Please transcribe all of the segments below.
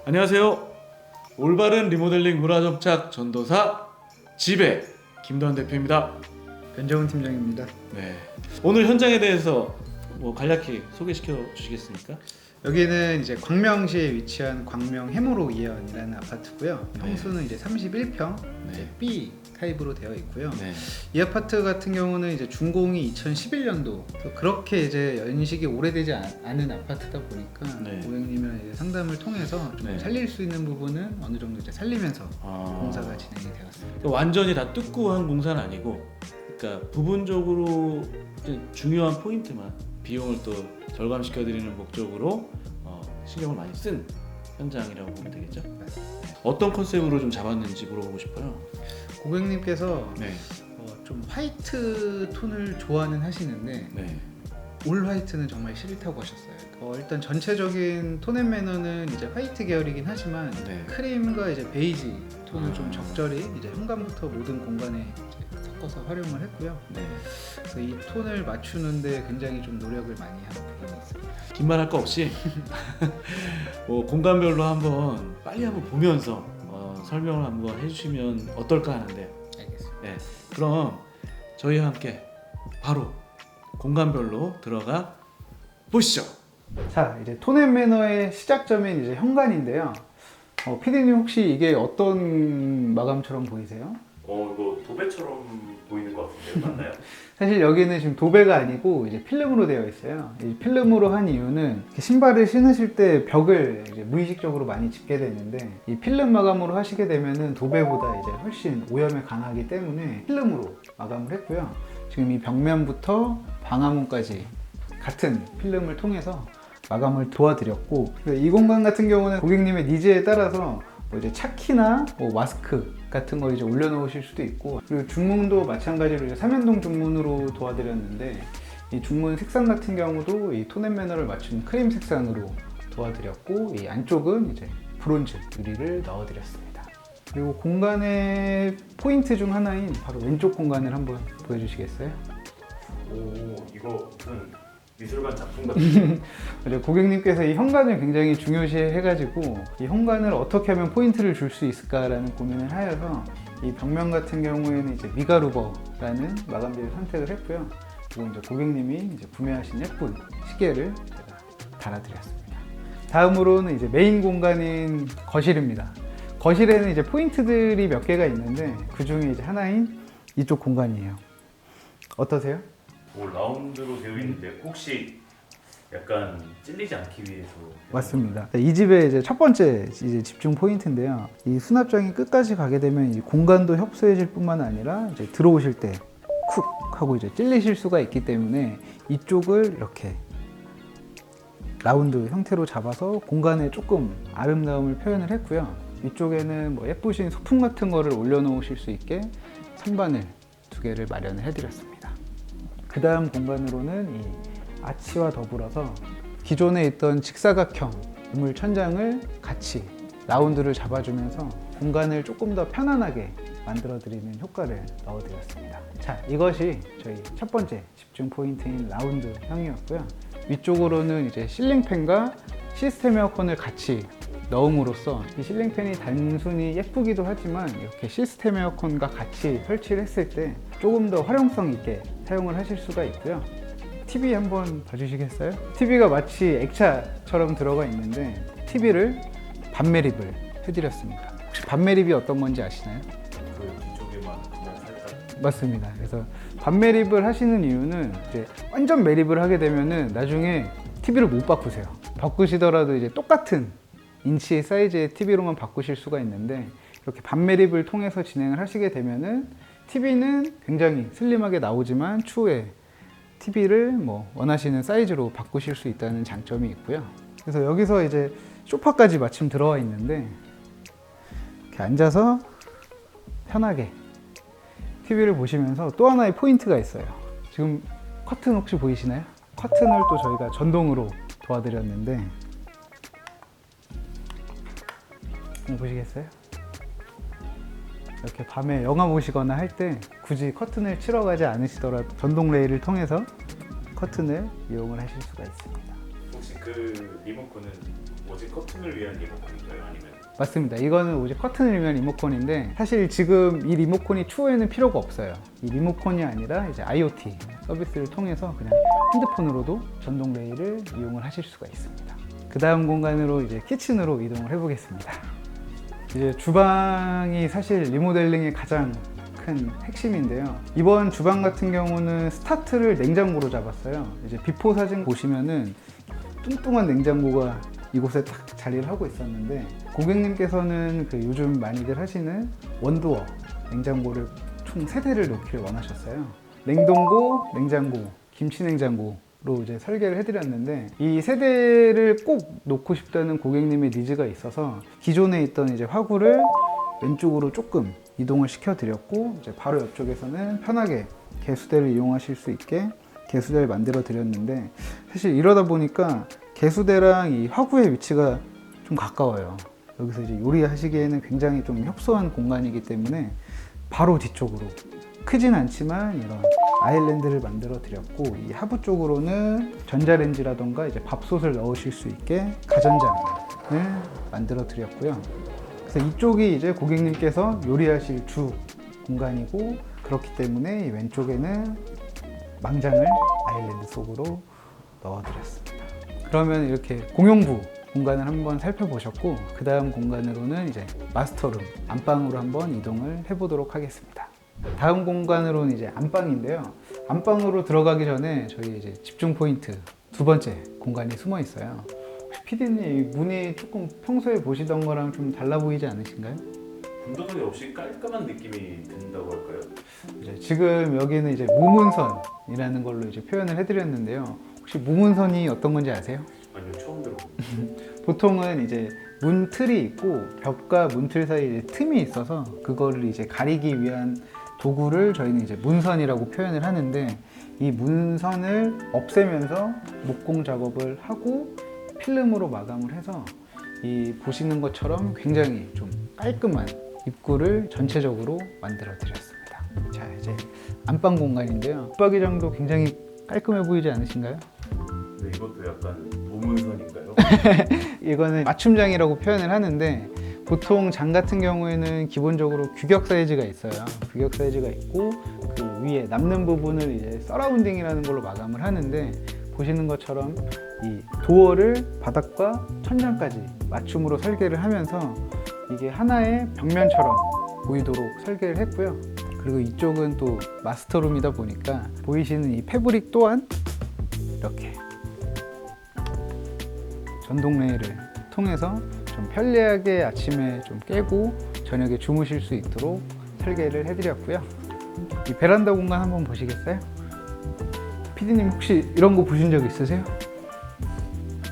안녕하세요. 올바른 리모델링 문화정착 전도사 지배 김도환 대표입니다. 변정훈 팀장입니다. 네. 오늘 현장에 대해서 간략히 소개시켜 주시겠습니까? 여기는 이제 광명시에 위치한 광명 해무로 이현이라는 아파트고요. 네. 평수는 이제 31평, 네. 이제 B 타입으로 되어 있고요. 네. 이 아파트 같은 경우는 이제 준공이 2011년도. 그렇게 이제 연식이 오래되지 않은 아파트다 보니까 네. 고객님이랑 이제 상담을 통해서 좀 네. 살릴 수 있는 부분은 어느 정도 이제 살리면서 아. 공사가 진행이 되었습니다. 완전히 다 뜯고 한 공사는 아니고, 그러니까 부분적으로 중요한 포인트만 비용을 또 절감시켜 드리는 목적으로 신경을 많이 쓴 현장이라고 보면 되겠죠? 어떤 컨셉으로 좀 잡았는지 물어보고 싶어요. 고객님께서 네. 좀 화이트 톤을 좋아는 하시는데 네. 올 화이트는 정말 싫다고 하셨어요. 일단 전체적인 톤 앤 매너는 이제 화이트 계열이긴 하지만 네. 크림과 이제 베이지 톤을 좀 적절히 이제 현관부터 모든 공간에 이제 섞어서 활용을 했고요. 네. 그래서 이 톤을 맞추는데 굉장히 좀 노력을 많이 한 부분이 있습니다. 긴 말 할 거 없이 공간별로 빨리 한번 보면서 설명을 한번 해주시면 어떨까 하는데, 알겠습니다. 네. 그럼 저희와 함께 바로 공간별로 들어가 보시죠. 자, 이제 톤 앤 매너의 시작점인 이제 현관인데요. PD님 혹시 이게 어떤 마감처럼 보이세요? 이거 도배처럼 보이는 것 같은데요, 맞나요? 사실 여기는 지금 도배가 아니고 이제 필름으로 되어 있어요. 이 필름으로 한 이유는 신발을 신으실 때 벽을 이제 무의식적으로 많이 짚게 되는데, 이 필름 마감으로 하시게 되면은 도배보다 이제 훨씬 오염에 강하기 때문에 필름으로 마감을 했고요. 지금 이 벽면부터 방화문까지 같은 필름을 통해서 마감을 도와드렸고, 이 공간 같은 경우는 고객님의 니즈에 따라서 이제 차키나 마스크 같은 거 이제 올려놓으실 수도 있고, 그리고 중문도 마찬가지로 이제 삼연동 중문으로 도와드렸는데, 이 중문 색상 같은 경우도 이 톤 앤 매너를 맞춘 크림 색상으로 도와드렸고, 이 안쪽은 이제 브론즈 유리를 넣어드렸습니다. 그리고 공간의 포인트 중 하나인 바로 왼쪽 공간을 한번 보여주시겠어요? 이거 무슨 미술관 작품 같은. 고객님께서 이 현관을 굉장히 중요시 해가지고 이 현관을 어떻게 하면 포인트를 줄 수 있을까라는 고민을 하여서 이 벽면 같은 경우에는 이제 미가루버라는 마감재를 선택을 했고요. 그리고 이제 고객님이 이제 구매하신 예쁜 시계를 제가 달아드렸습니다. 다음으로는 이제 메인 공간인 거실입니다. 거실에는 이제 포인트들이 몇 개가 있는데 그 중에 이제 하나인 이쪽 공간이에요. 어떠세요? 라운드로 되어 있는데 혹시 약간 찔리지 않기 위해서? 맞습니다. 이 집의 이제 첫 번째 이제 집중 포인트인데요. 이 수납장이 끝까지 가게 되면 이 공간도 협소해질 뿐만 아니라 이제 들어오실 때 쿡 하고 이제 찔리실 수가 있기 때문에 이쪽을 이렇게 라운드 형태로 잡아서 공간에 조금 아름다움을 표현을 했고요. 위쪽에는 예쁘신 소품 같은 거를 올려놓으실 수 있게 선반을 2개를 마련을 해드렸습니다. 그 다음 공간으로는 이 아치와 더불어서 기존에 있던 직사각형 우물 천장을 같이 라운드를 잡아주면서 공간을 조금 더 편안하게 만들어드리는 효과를 넣어드렸습니다. 자, 이것이 저희 첫 번째 집중 포인트인 라운드형이었고요. 위쪽으로는 이제 실링팬과 시스템 에어컨을 같이 넣음으로써 이 실링팬이 단순히 예쁘기도 하지만 이렇게 시스템 에어컨과 같이 설치를 했을 때 조금 더 활용성 있게 사용을 하실 수가 있고요. TV 한번 봐주시겠어요? TV가 마치 액차처럼 들어가 있는데 TV를 반매립을 해드렸습니다. 혹시 반매립이 어떤 건지 아시나요? 그 뒤쪽에만 그냥 살짝. 맞습니다. 그래서 반매립을 하시는 이유는 이제 완전 매립을 하게 되면은 나중에 TV를 못 바꾸세요. 바꾸시더라도 이제 똑같은 인치의 사이즈의 TV로만 바꾸실 수가 있는데, 이렇게 반매립을 통해서 진행을 하시게 되면은 TV는 굉장히 슬림하게 나오지만 추후에 TV를 원하시는 사이즈로 바꾸실 수 있다는 장점이 있고요. 그래서 여기서 이제 소파까지 마침 들어와 있는데 이렇게 앉아서 편하게 TV를 보시면서 또 하나의 포인트가 있어요. 지금 커튼 혹시 보이시나요? 커튼을 또 저희가 전동으로 도와드렸는데 보시겠어요? 이렇게 밤에 영화 보시거나 할 때 굳이 커튼을 치러 가지 않으시더라도 전동 레일을 통해서 커튼을 이용을 하실 수가 있습니다. 혹시 그 리모컨은 오직 커튼을 위한 리모컨인가요? 아니면 맞습니다. 이거는 오직 커튼을 위한 리모컨인데 사실 지금 이 리모컨이 추후에는 필요가 없어요. 이 리모컨이 아니라 이제 IoT 서비스를 통해서 그냥 핸드폰으로도 전동 레일을 이용을 하실 수가 있습니다. 그 다음 공간으로 이제 키친으로 이동을 해보겠습니다. 이제 주방이 사실 리모델링의 가장 큰 핵심인데요. 이번 주방 같은 경우는 스타트를 냉장고로 잡았어요. 이제 비포 사진 보시면은 뚱뚱한 냉장고가 이곳에 딱 자리를 하고 있었는데 고객님께서는 그 요즘 많이들 하시는 원도어 냉장고를 총 3대를 놓기를 원하셨어요. 냉동고, 냉장고, 김치냉장고로 이제 설계를 해드렸는데 이 3대를 꼭 놓고 싶다는 고객님의 니즈가 있어서 기존에 있던 이제 화구를 왼쪽으로 조금 이동을 시켜드렸고 이제 바로 옆쪽에서는 편하게 개수대를 이용하실 수 있게 개수대를 만들어 드렸는데 사실 이러다 보니까 개수대랑 이 화구의 위치가 좀 가까워요. 여기서 이제 요리하시기에는 굉장히 좀 협소한 공간이기 때문에 바로 뒤쪽으로 크진 않지만 이런 아일랜드를 만들어 드렸고 이 하부 쪽으로는 전자레인지라던가 이제 밥솥을 넣으실 수 있게 가전장을 만들어 드렸고요. 그래서 이쪽이 이제 고객님께서 요리하실 주 공간이고 그렇기 때문에 이 왼쪽에는 망장을 아일랜드 속으로 넣어 드렸습니다. 그러면 이렇게 공용부 공간을 한번 살펴보셨고 그 다음 공간으로는 이제 마스터룸 안방으로 한번 이동을 해보도록 하겠습니다. 다음 공간으로는 이제 안방인데요. 안방으로 들어가기 전에 저희 이제 집중 포인트 두 번째 공간이 숨어 있어요. 혹시 PD님 이 문이 조금 평소에 보시던 거랑 좀 달라 보이지 않으신가요? 분동이 없이 깔끔한 느낌이 든다고 할까요? 이제 지금 여기는 이제 무문선이라는 걸로 이제 표현을 해드렸는데요. 혹시 무문선이 어떤 건지 아세요? 아니요, 처음 들어봅니다. 보통은 이제 문틀이 있고 벽과 문틀 사이에 틈이 있어서 그거를 이제 가리기 위한 도구를 저희는 이제 문선이라고 표현을 하는데 이 문선을 없애면서 목공 작업을 하고 필름으로 마감을 해서 이 보시는 것처럼 굉장히 좀 깔끔한 입구를 전체적으로 만들어 드렸습니다. 자, 이제 안방 공간인데요. 붙박이장도 굉장히 깔끔해 보이지 않으신가요? 네, 이것도 약간 무문선인가요? 이거는 맞춤장이라고 표현을 하는데 보통 장 같은 경우에는 기본적으로 규격 사이즈가 있어요. 규격 사이즈가 있고 그 위에 남는 부분을 이제 서라운딩이라는 걸로 마감을 하는데 보시는 것처럼 이 도어를 바닥과 천장까지 맞춤으로 설계를 하면서 이게 하나의 벽면처럼 보이도록 설계를 했고요. 그리고 이쪽은 또 마스터룸이다 보니까 보이시는 이 패브릭 또한 이렇게 전동 레일을 통해서 좀 편리하게 아침에 좀 깨고 저녁에 주무실 수 있도록 설계를 해드렸고요. 이 베란다 공간 한번 보시겠어요? PD님 혹시 이런 거 보신 적 있으세요?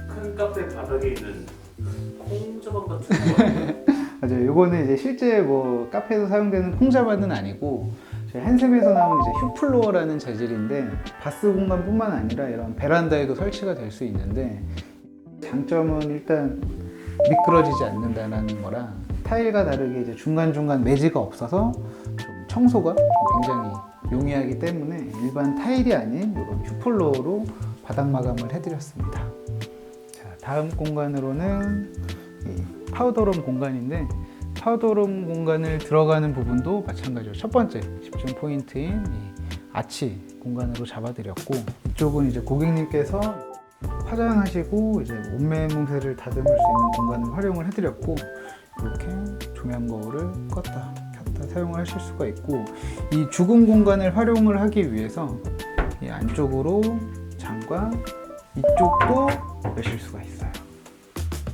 큰 카페 바닥에 있는 콩자반 같은 거 아니에요? 맞아요. 이거는 이제 실제 뭐 카페에서 사용되는 콩자반은 아니고 저희 한샘에서 나온 이제 휴플로어라는 재질인데 바스 공간뿐만 아니라 이런 베란다에도 설치가 될 수 있는데 장점은 일단 미끄러지지 않는다는 거랑 타일과 다르게 이제 중간중간 매지가 없어서 좀 청소가 좀 굉장히 용이하기 때문에 일반 타일이 아닌 이런 휴플로어로 바닥 마감을 해드렸습니다. 자, 다음 공간으로는 이 파우더룸 공간인데 파우더룸 공간을 들어가는 부분도 마찬가지로 첫 번째 집중 포인트인 이 아치 공간으로 잡아드렸고 이쪽은 이제 고객님께서 화장하시고 이제 옷매무새를 다듬을 수 있는 공간을 활용을 해드렸고 이렇게 조명 거울을 껐다 켰다 사용을 하실 수가 있고 이 죽은 공간을 활용을 하기 위해서 이 안쪽으로 장과 이쪽도 여실 수가 있어요.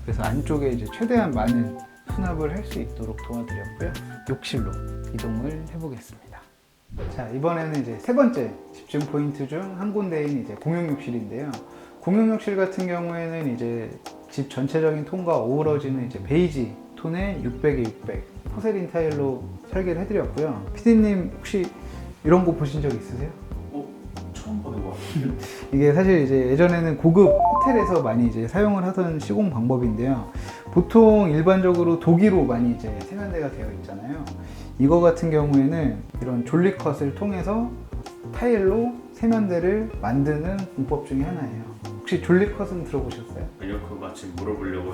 그래서 안쪽에 이제 최대한 많은 수납을 할 수 있도록 도와드렸고요. 욕실로 이동을 해보겠습니다. 자, 이번에는 이제 세 번째 집중 포인트 중 한 군데인 이제 공용 욕실인데요. 공용 욕실 같은 경우에는 이제 집 전체적인 톤과 어우러지는 이제 베이지 톤의 600에 600 포세린 타일로 설계를 해드렸고요. PD님 혹시 이런 거 보신 적 있으세요? 처음 보는 것 같아요. 이게 사실 이제 예전에는 고급 호텔에서 많이 이제 사용을 하던 시공 방법인데요. 보통 일반적으로 도기로 많이 이제 세면대가 되어 있잖아요. 이거 같은 경우에는 이런 졸리컷을 통해서 타일로 세면대를 만드는 공법 중에 하나예요. 혹시 졸리컷은 들어보셨어요? 아니요, 그거 마침 물어보려고.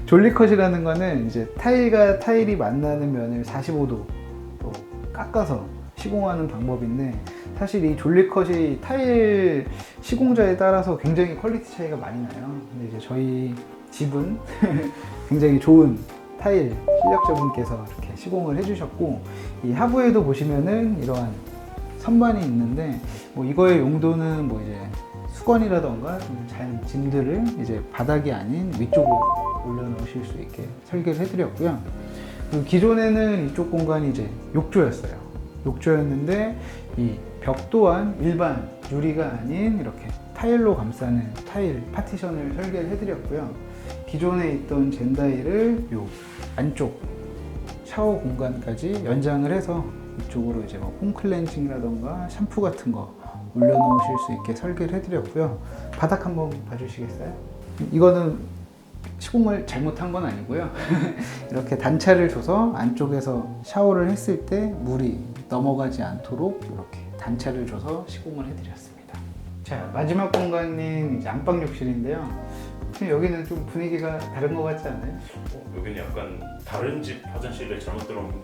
졸리컷이라는 거는 이제 타일과 타일이 만나는 면을 45도 또 깎아서 시공하는 방법인데, 사실 이 졸리컷이 타일 시공자에 따라서 굉장히 퀄리티 차이가 많이 나요. 근데 이제 저희 집은 굉장히 좋은 타일 실력자분께서 이렇게 시공을 해주셨고, 이 하부에도 보시면은 이러한 선반이 있는데, 뭐 이거의 용도는 뭐 이제 수건이라던가 짐들을 이제 바닥이 아닌 위쪽으로 올려놓으실 수 있게 설계를 해드렸고요. 그리고 기존에는 이쪽 공간이 이제 욕조였어요. 욕조였는데 이 벽 또한 일반 유리가 아닌 이렇게 타일로 감싸는 타일 파티션을 설계를 해드렸고요. 기존에 있던 젠다일을 요 안쪽 샤워 공간까지 연장을 해서 이쪽으로 이제 뭐 홈클렌징이라던가 샴푸 같은 거 올려놓으실 수 있게 설계를 해드렸고요. 바닥 한번 봐주시겠어요? 이거는 시공을 잘못한 건 아니고요. 이렇게 단차를 줘서 안쪽에서 샤워를 했을 때 물이 넘어가지 않도록 이렇게 단차를 줘서 시공을 해드렸습니다. 자, 마지막 공간인 이제 안방욕실인데요. 여기는 좀 분위기가 다른 것 같지 않아요? 여기는 약간 다른 집 화장실에 잘못 들어온 거.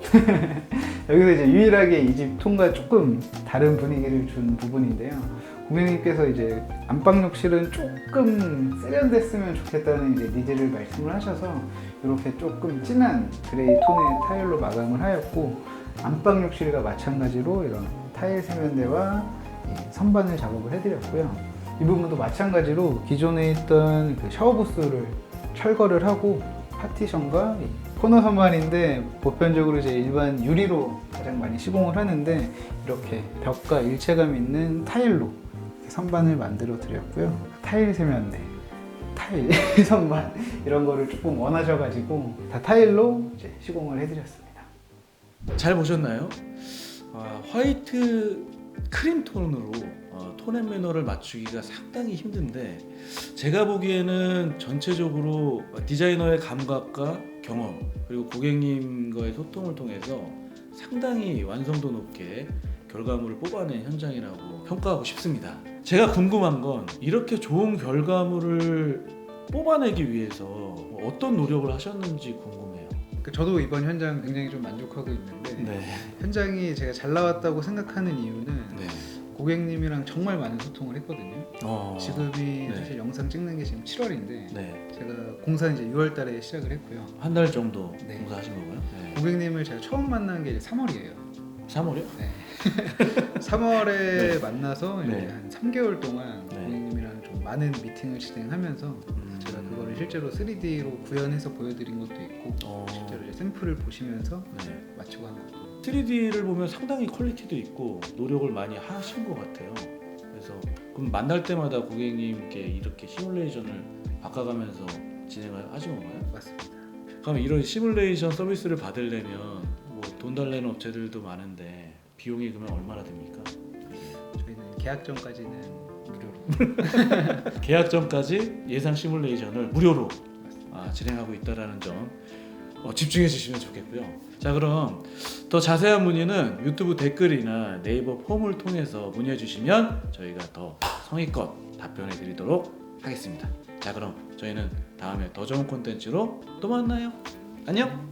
여기서 이제 유일하게 이 집 통과 조금 다른 분위기를 준 부분인데요. 고객님께서 이제 안방욕실은 조금 세련됐으면 좋겠다는 이제 니즈를 말씀을 하셔서 이렇게 조금 진한 그레이 톤의 타일로 마감을 하였고, 안방욕실과 마찬가지로 이런 타일 세면대와 이 선반을 작업을 해드렸고요. 이 부분도 마찬가지로 기존에 있던 그 샤워 부스를 철거를 하고 파티션과 이 코너 선반인데 보편적으로 이제 일반 유리로 가장 많이 시공을 하는데, 이렇게 벽과 일체감 있는 타일로 선반을 만들어 드렸고요. 타일 세면대, 타일 선반 이런 거를 조금 원하셔가지고 다 타일로 이제 시공을 해드렸습니다. 잘 보셨나요? 화이트 크림 톤으로 톤 앤 매너를 맞추기가 상당히 힘든데, 제가 보기에는 전체적으로 디자이너의 감각과 경험 그리고 고객님과의 소통을 통해서 상당히 완성도 높게 결과물을 뽑아낸 현장이라고 평가하고 싶습니다. 제가 궁금한 건 이렇게 좋은 결과물을 뽑아내기 위해서 어떤 노력을 하셨는지 궁금해요. 저도 이번 현장 굉장히 좀 만족하고 있는데, 네. 현장이 제가 잘 나왔다고 생각하는 이유는 네. 고객님이랑 정말 많은 소통을 했거든요. 지금이 네. 사실 영상 찍는 게 지금 7월인데 네. 제가 공사는 이제 6월 달에 시작을 했고요. 한 달 정도 네. 공사하신 거고요. 네. 고객님을 제가 처음 만난 게 이제 3월이에요. 3월이요? 네. 3월에 네. 만나서 이제 네. 한 3개월 동안 네. 고객님이랑 좀 많은 미팅을 진행하면서 제가 그거를 실제로 3D로 구현해서 보여드린 것도 있고, 실제로 이제 샘플을 보시면서 네. 맞추고 한 것도. 3D를 보면 상당히 퀄리티도 있고 노력을 많이 하신 것 같아요. 그래서 그럼 만날 때마다 고객님께 이렇게 시뮬레이션을 바꿔가면서 진행을 하신 건가요? 맞습니다. 그럼 이런 시뮬레이션 서비스를 받으려면 뭐 돈 달래는 업체들도 많은데 비용이 그러면 얼마나 됩니까? 저희는 계약 전까지는 무료로. 계약 전까지 예상 시뮬레이션을 무료로 진행하고 있다는 점 집중해 주시면 좋겠고요. 자, 그럼 더 자세한 문의는 유튜브 댓글이나 네이버 폼을 통해서 문의해 주시면 저희가 더 성의껏 답변해 드리도록 하겠습니다. 자, 그럼 저희는 다음에 더 좋은 콘텐츠로 또 만나요. 안녕.